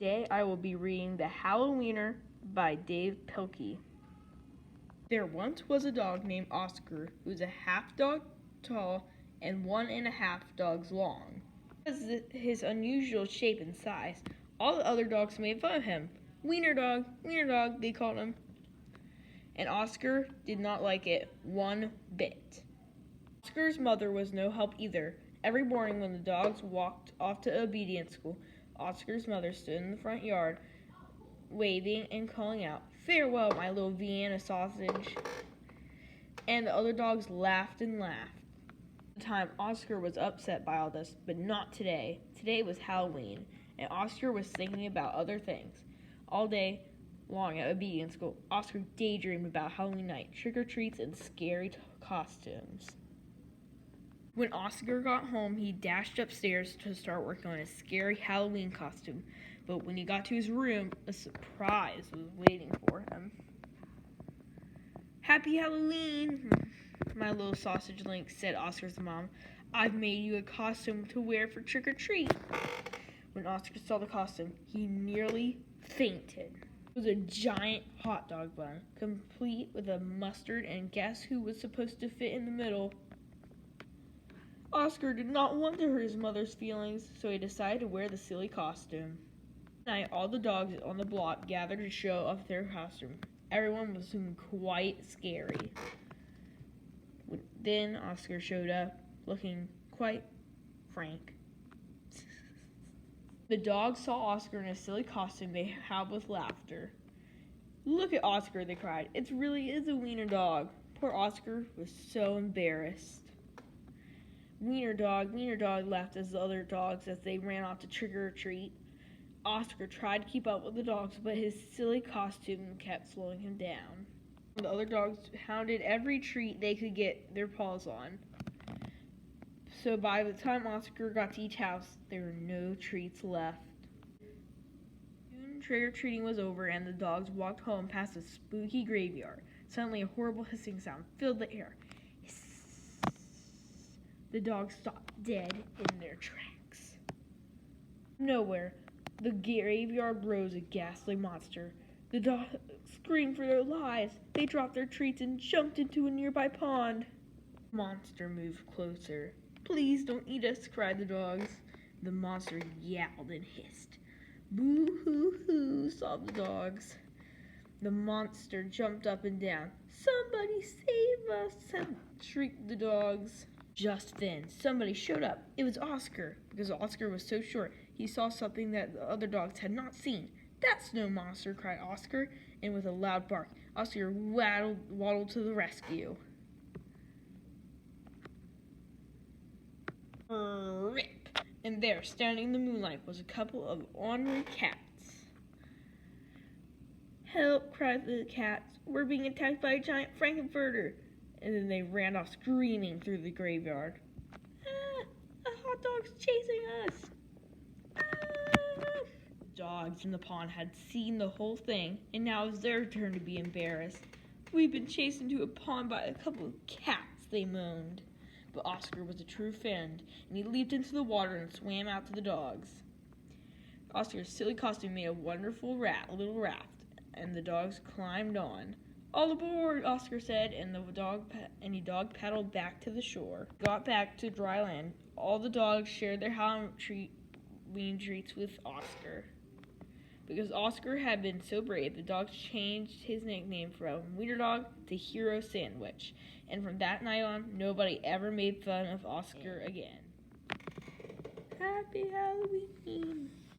Today I will be reading The Hallo-wiener by Dave Pilkey. There once was a dog named Oscar who was a half dog tall and 1.5 dogs long. Because of his unusual shape and size, all the other dogs made fun of him. Wiener dog, they called him. And Oscar did not like it one bit. Oscar's mother was no help either. Every morning when the dogs walked off to obedience school, Oscar's mother stood in the front yard, waving and calling out, "Farewell, my little Vienna sausage." And the other dogs laughed and laughed. At the time, Oscar was upset by all this, but not today. Today was Halloween, and Oscar was thinking about other things. All day long at obedience school, Oscar daydreamed about Halloween night, trick-or-treats, and scary costumes. When Oscar got home, he dashed upstairs to start working on his scary Halloween costume. But when he got to his room, a surprise was waiting for him. "Happy Halloween, my little sausage link," said Oscar's mom. "I've made you a costume to wear for trick-or-treat." When Oscar saw the costume, he nearly fainted. It was a giant hot dog bun, complete with a mustard, and guess who was supposed to fit in the middle? Oscar did not want to hurt his mother's feelings, so he decided to wear the silly costume. That night, all the dogs on the block gathered to show off their costume. Everyone was looking quite scary. Then Oscar showed up, looking quite frank. The dogs saw Oscar in a silly costume. They howled with laughter. "Look at Oscar," they cried. "It really is a wiener dog." Poor Oscar was so embarrassed. Wiener dog," laughed as the other dogs as they ran off to trick-or-treat. Oscar tried to keep up with the dogs, but his silly costume kept slowing him down. The other dogs hounded every treat they could get their paws on. So by the time Oscar got to each house, there were no treats left. Soon trick-or-treating was over and the dogs walked home past a spooky graveyard. Suddenly a horrible hissing sound filled the air. The dogs stopped dead in their tracks. Nowhere, the graveyard rose a ghastly monster. The dogs screamed for their lives. They dropped their treats and jumped into a nearby pond. The monster moved closer. "Please don't eat us," cried the dogs. The monster yowled and hissed. "Boo-hoo-hoo," sobbed the dogs. The monster jumped up and down. "Somebody save us," shrieked the dogs. Just then, somebody showed up. It was Oscar. Because Oscar was so short, he saw something that the other dogs had not seen. "That's no monster," cried Oscar, and with a loud bark, Oscar waddled to the rescue. Rip! And there, standing in the moonlight, was a couple of ornery cats. "Help!" cried the cats. "We're being attacked by a giant Frankenfurter." And then they ran off screaming through the graveyard. "Ah! A hot dog's chasing us!" Ah! The dogs in the pond had seen the whole thing, and now it was their turn to be embarrassed. "We've been chased into a pond by a couple of cats," they moaned. But Oscar was a true friend, and he leaped into the water and swam out to the dogs. Oscar's silly costume made a wonderful little raft, and the dogs climbed on. "All aboard," Oscar said, and the dog paddled back to the shore. Got back to dry land. All the dogs shared their Halloween treats with Oscar. Because Oscar had been so brave, the dogs changed his nickname from Wiener Dog to Hero Sandwich. And from that night on, nobody ever made fun of Oscar again. Happy Halloween!